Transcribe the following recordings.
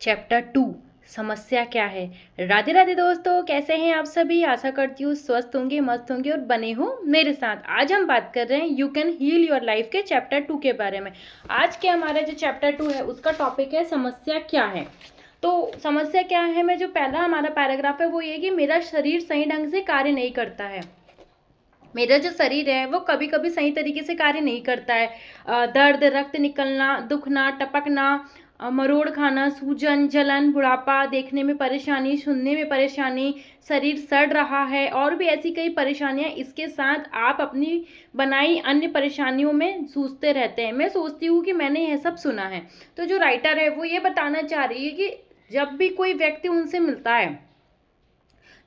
Chapter 2 समस्या क्या है। राधे राधे दोस्तों, कैसे हैं आप सभी। आशा करती हूँ स्वस्थ होंगे, मस्त होंगे और बने हो मेरे साथ। आज हम बात कर रहे हैं you can heal your life के चैप्टर 2 के बारे में। आज के हमारा जो चैप्टर 2 है उसका टॉपिक है समस्या क्या है। तो समस्या क्या है में जो पहला हमारा पैराग्राफ है वो ये कि मेरा शरीर सही ढंग से कार्य नहीं करता है। मेरा जो शरीर है वो कभी कभी सही तरीके से कार्य नहीं करता है। दर्द, रक्त निकलना, दुखना, टपकना, मरोड़ खाना, सूजन, जलन, बुढ़ापा, देखने में परेशानी, सुनने में परेशानी, शरीर सड़ रहा है और भी ऐसी कई परेशानियां। इसके साथ आप अपनी बनाई अन्य परेशानियों में जूझते रहते हैं। मैं सोचती हूँ कि मैंने यह सब सुना है। तो जो राइटर है वो ये बताना चाह रही है कि जब भी कोई व्यक्ति उनसे मिलता है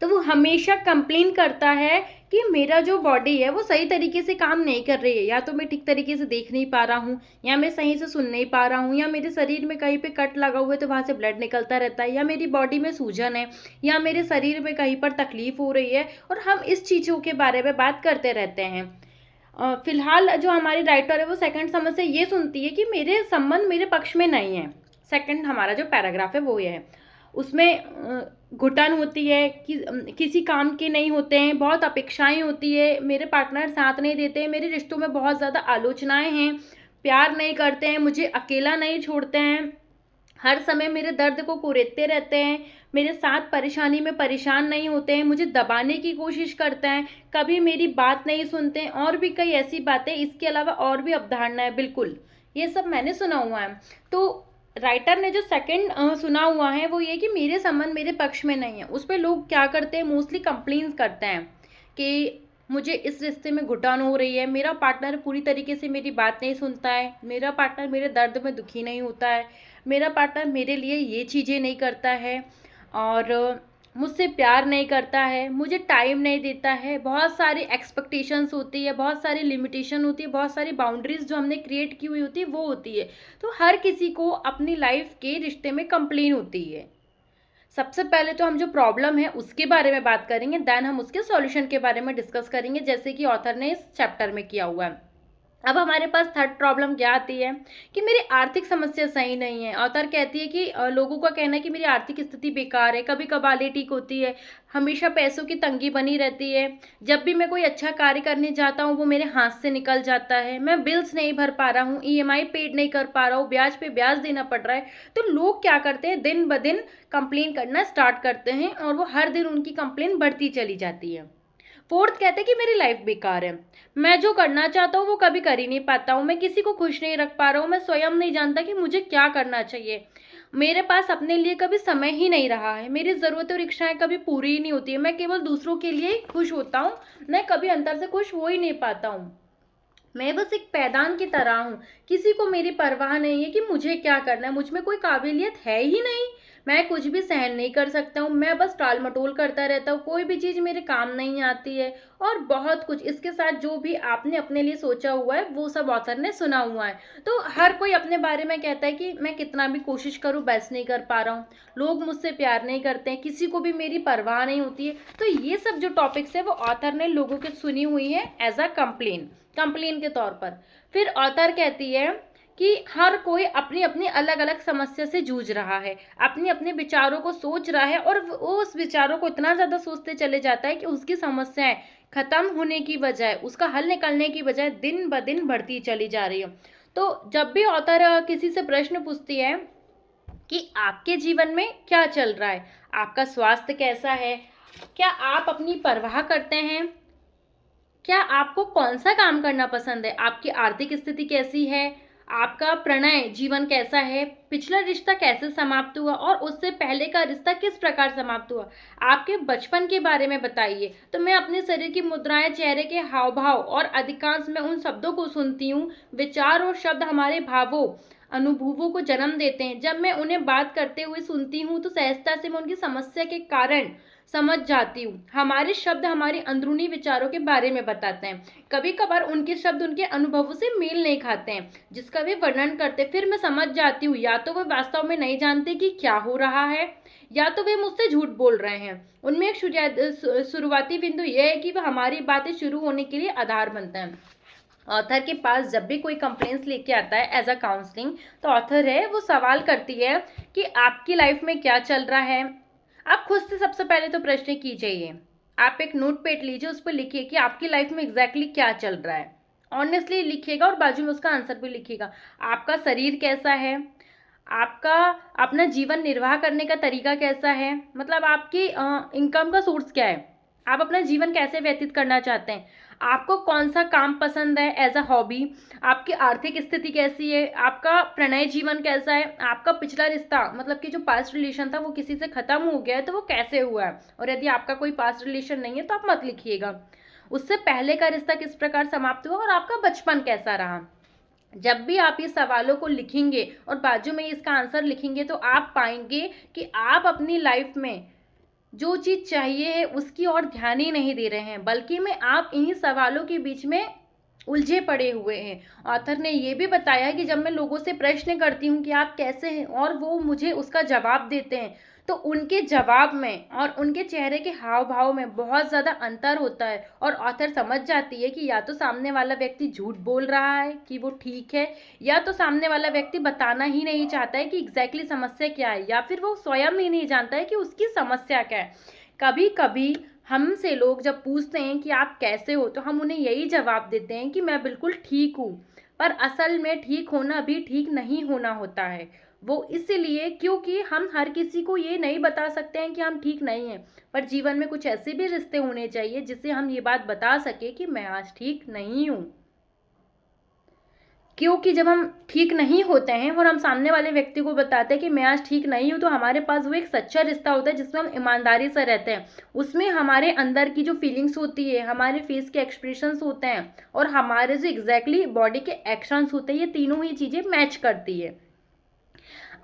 तो वो हमेशा कंप्लेन करता है कि मेरा जो बॉडी है वो सही तरीके से काम नहीं कर रही है। या तो मैं ठीक तरीके से देख नहीं पा रहा हूँ, या मैं सही से सुन नहीं पा रहा हूँ, या मेरे शरीर में कहीं पे कट लगा हुआ है तो वहाँ से ब्लड निकलता रहता है, या मेरी बॉडी में सूजन है, या मेरे शरीर में कहीं पर तकलीफ हो रही है। और हम इस चीज़ों के बारे में बात करते रहते हैं। फिलहाल जो हमारी राइटर है वो सेकंड समस्या ये सुनती है कि मेरे संबंध मेरे पक्ष में नहीं है। सेकंड हमारा जो पैराग्राफ है वो ये है। उसमें घुटन होती है कि किसी काम के नहीं होते हैं, बहुत अपेक्षाएं होती है, मेरे पार्टनर साथ नहीं देते हैं, मेरे रिश्तों में बहुत ज़्यादा आलोचनाएं हैं, प्यार नहीं करते हैं, मुझे अकेला नहीं छोड़ते हैं, हर समय मेरे दर्द को कुरेदते रहते हैं, मेरे साथ परेशानी में परेशान नहीं होते हैं, मुझे दबाने की कोशिश करते हैं, कभी मेरी बात नहीं सुनते हैं और भी कई ऐसी बातें। इसके अलावा और भी अवधारणाएं, बिल्कुल ये सब मैंने सुना हुआ है। तो राइटर ने जो सेकंड सुना हुआ है वो ये कि मेरे संबंध मेरे पक्ष में नहीं है। उस पर लोग क्या करते हैं, मोस्टली कंप्लेन्स करते हैं कि मुझे इस रिश्ते में घुटन हो रही है, मेरा पार्टनर पूरी तरीके से मेरी बात नहीं सुनता है, मेरा पार्टनर मेरे दर्द में दुखी नहीं होता है, मेरा पार्टनर मेरे लिए ये चीज़ें नहीं करता है, और मुझसे प्यार नहीं करता है, मुझे टाइम नहीं देता है। बहुत सारी एक्सपेक्टेशंस होती है, बहुत सारी लिमिटेशन होती है, बहुत सारी बाउंड्रीज जो हमने क्रिएट की हुई होती है वो होती है। तो हर किसी को अपनी लाइफ के रिश्ते में कंप्लेन होती है। सबसे पहले तो हम जो प्रॉब्लम है उसके बारे में बात करेंगे, देन हम उसके सॉल्यूशन के बारे में डिस्कस करेंगे, जैसे कि ऑथर ने इस चैप्टर में किया हुआ है। अब हमारे पास थर्ड प्रॉब्लम क्या आती है कि मेरी आर्थिक समस्या सही नहीं है। ऑथर कहती है कि लोगों का कहना है कि मेरी आर्थिक स्थिति बेकार है, कभी कभार ठीक होती है, हमेशा पैसों की तंगी बनी रहती है, जब भी मैं कोई अच्छा कार्य करने जाता हूँ वो मेरे हाथ से निकल जाता है, मैं बिल्स नहीं भर पा रहा हूँ, ईएमआई पेड नहीं कर पा रहा हूँ, ब्याज पे ब्याज देना पड़ रहा है। तो लोग क्या करते हैं, दिन ब दिन कंप्लेन करना स्टार्ट करते हैं और वो हर दिन उनकी कंप्लेन बढ़ती चली जाती है। फोर्थ कहते हैं कि मेरी लाइफ बेकार है, मैं जो करना चाहता हूँ वो कभी कर ही नहीं पाता हूँ, मैं किसी को खुश नहीं रख पा रहा हूँ, मैं स्वयं नहीं जानता कि मुझे क्या करना चाहिए, मेरे पास अपने लिए कभी समय ही नहीं रहा है, मेरी ज़रूरतें और इच्छाएं कभी पूरी ही नहीं होती है, मैं केवल दूसरों के लिए ही खुश होता हूँ, मैं कभी अंतर से खुश हो ही नहीं पाता हूँ, मैं बस एक पैदान की तरह हूँ, किसी को मेरी परवाह नहीं है कि मुझे क्या करना है, मुझ में कोई काबिलियत है ही नहीं, मैं कुछ भी सहन नहीं कर सकता हूँ, मैं बस टाल मटोल करता रहता हूँ, कोई भी चीज़ मेरे काम नहीं आती है, और बहुत कुछ इसके साथ जो भी आपने अपने लिए सोचा हुआ है वो सब ऑथर ने सुना हुआ है। तो हर कोई अपने बारे में कहता है कि मैं कितना भी कोशिश करूँ बेस्ट नहीं कर पा रहा हूँ, लोग मुझसे प्यार नहीं करते हैं, किसी को भी मेरी परवाह नहीं होती है। तो ये सब जो टॉपिक्स है वो ऑथर ने लोगों की सुनी हुई है एज अ कंप्लेन के तौर पर। फिर ऑथर कहती है कि हर कोई अपनी अपनी अलग अलग समस्या से जूझ रहा है, अपने अपने विचारों को सोच रहा है, और वो उस विचारों को इतना ज़्यादा सोचते चले जाता है कि उसकी समस्याएं खत्म होने की बजाय, उसका हल निकलने की बजाय दिन ब दिन बढ़ती चली जा रही है। तो जब भी ऑथर किसी से प्रश्न पूछती है कि आपके जीवन में क्या चल रहा है, आपका स्वास्थ्य कैसा है, क्या आप अपनी परवाह करते हैं, क्या आपको कौन सा काम करना पसंद है, आपकी आर्थिक स्थिति कैसी है, आपका प्रणय जीवन कैसा है, पिछला रिश्ता कैसे समाप्त हुआ और उससे पहले का रिश्ता किस प्रकार समाप्त हुआ, आपके बचपन के बारे में बताइए। तो मैं अपने शरीर की मुद्राएं, चेहरे के हाव भाव और अधिकांश मैं उन शब्दों को सुनती हूँ। विचार और शब्द हमारे भावों अनुभवों को जन्म देते हैं। जब मैं उन्हें बात करते हुए सुनती हूँ तो सहजता से मैं उनकी समस्या के कारण समझ जाती हूँ। हमारे शब्द हमारे अंदरूनी विचारों के बारे में बताते हैं। कभी कभार उनके शब्द उनके अनुभवों से मेल नहीं खाते हैं जिसका वे वर्णन करते। फिर मैं समझ जाती हूँ या तो वे वास्तव में नहीं जानते कि क्या हो रहा है, या तो वे मुझसे झूठ बोल रहे हैं। उनमें एक शुरुआती बिंदु यह है कि वह हमारी बातें शुरू होने के लिए आधार बनता है। ऑथर के पास जब भी कोई कंप्लेंट्स लेके आता है एज अ काउंसलिंग, तो ऑथर है वो सवाल करती है कि आपकी लाइफ में क्या चल रहा है। आप खुद से सबसे पहले तो प्रश्न कीजिए, आप एक नोट पेड लीजिए, उस पर लिखिए कि आपकी लाइफ में एग्जैक्टली क्या चल रहा है। ऑनेस्टली लिखिएगा और बाजू में उसका आंसर भी लिखिएगा। आपका शरीर कैसा है, आपका अपना जीवन निर्वाह करने का तरीका कैसा है, मतलब आपकी इनकम का सोर्स क्या है, आप अपना जीवन कैसे व्यतीत करना चाहते हैं, आपको कौन सा काम पसंद है एज अ हॉबी, आपकी आर्थिक स्थिति कैसी है, आपका प्रणय जीवन कैसा है, आपका पिछला रिश्ता मतलब कि जो पास्ट रिलेशन था वो किसी से खत्म हो गया है तो वो कैसे हुआ है, और यदि आपका कोई पास्ट रिलेशन नहीं है तो आप मत लिखिएगा। उससे पहले का रिश्ता किस प्रकार समाप्त हुआ और आपका बचपन कैसा रहा। जब भी आप इस सवालों को लिखेंगे और बाजू में इसका आंसर लिखेंगे तो आप पाएंगे कि आप अपनी लाइफ में जो चीज़ चाहिए है उसकी ओर ध्यान ही नहीं दे रहे हैं, बल्कि में आप इन्हीं सवालों के बीच में उलझे पड़े हुए हैं। ऑथर ने ये भी बताया कि जब मैं लोगों से प्रश्न करती हूँ कि आप कैसे हैं और वो मुझे उसका जवाब देते हैं, तो उनके जवाब में और उनके चेहरे के हाव भाव में बहुत ज़्यादा अंतर होता है, और ऑथर समझ जाती है कि या तो सामने वाला व्यक्ति झूठ बोल रहा है कि वो ठीक है, या तो सामने वाला व्यक्ति बताना ही नहीं चाहता है कि एग्जैक्टली समस्या क्या है, या फिर वो स्वयं ही नहीं जानता है कि उसकी समस्या क्या है। कभी कभी हमसे लोग जब पूछते हैं कि आप कैसे हो, तो हम उन्हें यही जवाब देते हैं कि मैं बिल्कुल ठीक हूँ, पर असल में ठीक होना भी ठीक नहीं होना होता है। वो इसलिए क्योंकि हम हर किसी को ये नहीं बता सकते हैं कि हम ठीक नहीं हैं, पर जीवन में कुछ ऐसे भी रिश्ते होने चाहिए जिससे हम ये बात बता सके कि मैं आज ठीक नहीं हूँ। क्योंकि जब हम ठीक नहीं होते हैं और हम सामने वाले व्यक्ति को बताते हैं कि मैं आज ठीक नहीं हूँ, तो हमारे पास वो एक सच्चा रिश्ता होता है जिसमें हम ईमानदारी से रहते हैं। उसमें हमारे अंदर की जो फीलिंग्स होती है, हमारे फेस के एक्सप्रेशंस होते हैं और हमारे जो एग्जैक्टली बॉडी के एक्शंस होते हैं, ये तीनों ही चीज़ें मैच करती है।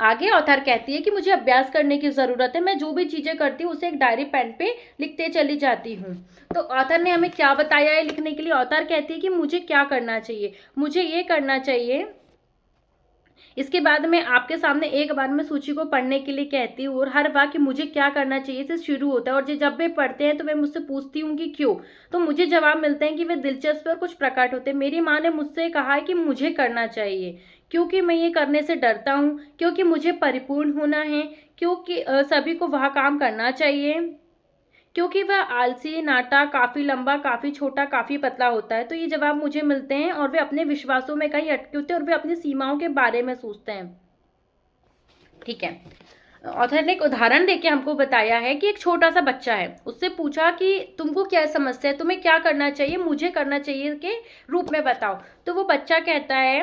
आगे ऑथर कहती है कि मुझे अभ्यास करने की ज़रूरत है, मैं जो भी चीज़ें करती हूँ उसे एक डायरी पेन पे लिखते चली जाती हूँ। तो ऑथर ने हमें क्या बताया है लिखने के लिए। ऑथर कहती है कि मुझे क्या करना चाहिए, मुझे ये करना चाहिए। इसके बाद मैं आपके सामने एक बार में सूची को पढ़ने के लिए कहती हूँ, और हर वाक्य मुझे क्या करना चाहिए से शुरू होता है, और जब वे पढ़ते हैं तो वे मुझसे पूछती हूँ कि क्यों, तो मुझे जवाब मिलते हैं कि वे दिलचस्प और कुछ प्रकट होते हैं। मेरी माँ ने मुझसे कहा है कि मुझे करना चाहिए क्योंकि मैं ये करने से डरता हूँ, क्योंकि मुझे परिपूर्ण होना है, क्योंकि सभी को वह काम करना चाहिए, क्योंकि वह आलसी, नाटा, काफ़ी लंबा, काफ़ी छोटा, काफ़ी पतला होता है। तो ये जवाब मुझे मिलते हैं, और वे अपने विश्वासों में कहीं अटके होते हैं और वे अपनी सीमाओं के बारे में सोचते हैं। ठीक है, ऑथर ने एक उदाहरण देके हमको बताया है कि एक छोटा सा बच्चा है, उससे पूछा कि तुमको क्या समस्या है, तुम्हें क्या करना चाहिए, मुझे करना चाहिए के रूप में बताओ। तो वो बच्चा कहता है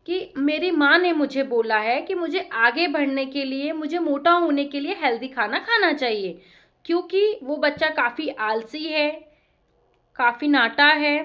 कि मेरी माँ ने मुझे बोला है कि मुझे आगे बढ़ने के लिए, मुझे मोटा होने के लिए हेल्दी खाना खाना चाहिए। क्योंकि वो बच्चा काफ़ी आलसी है, काफ़ी नाटा है,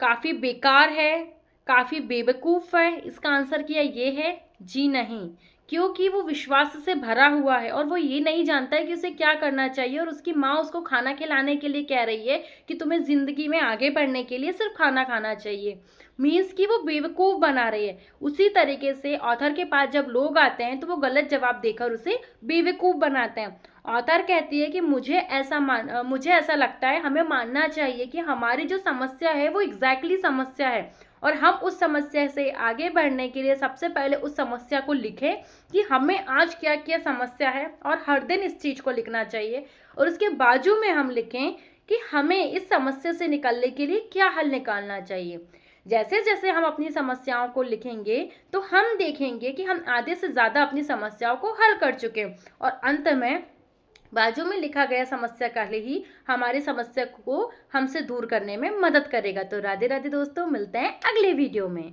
काफ़ी बेकार है, काफ़ी बेवकूफ़ है, इसका आंसर किया ये है जी नहीं। क्योंकि वो विश्वास से भरा हुआ है और वो ये नहीं जानता है कि उसे क्या करना चाहिए, और उसकी माँ उसको खाना खिलाने के लिए कह रही है कि तुम्हें ज़िंदगी में आगे बढ़ने के लिए सिर्फ खाना खाना चाहिए, मीन्स कि वो बेवकूफ़ बना रही है। उसी तरीके से ऑथर के पास जब लोग आते हैं तो वो गलत जवाब देकर उसे बेवकूफ़ बनाते हैं। ऑथर कहती है कि मुझे ऐसा लगता है, हमें मानना चाहिए कि हमारी जो समस्या है वो एग्जैक्टली समस्या है, और हम उस समस्या से आगे बढ़ने के लिए सबसे पहले उस समस्या को लिखें कि हमें आज क्या क्या समस्या है, और हर दिन इस चीज़ को लिखना चाहिए, और उसके बाजू में हम लिखें कि हमें इस समस्या से निकलने के लिए क्या हल निकालना चाहिए। जैसे जैसे हम अपनी समस्याओं को लिखेंगे तो हम देखेंगे कि हम आधे से ज़्यादा अपनी समस्याओं को हल कर चुके हैं, और अंत में बाजू में लिखा गया समस्या का ही हमारी समस्या को हमसे दूर करने में मदद करेगा। तो राधे राधे दोस्तों, मिलते हैं अगले वीडियो में।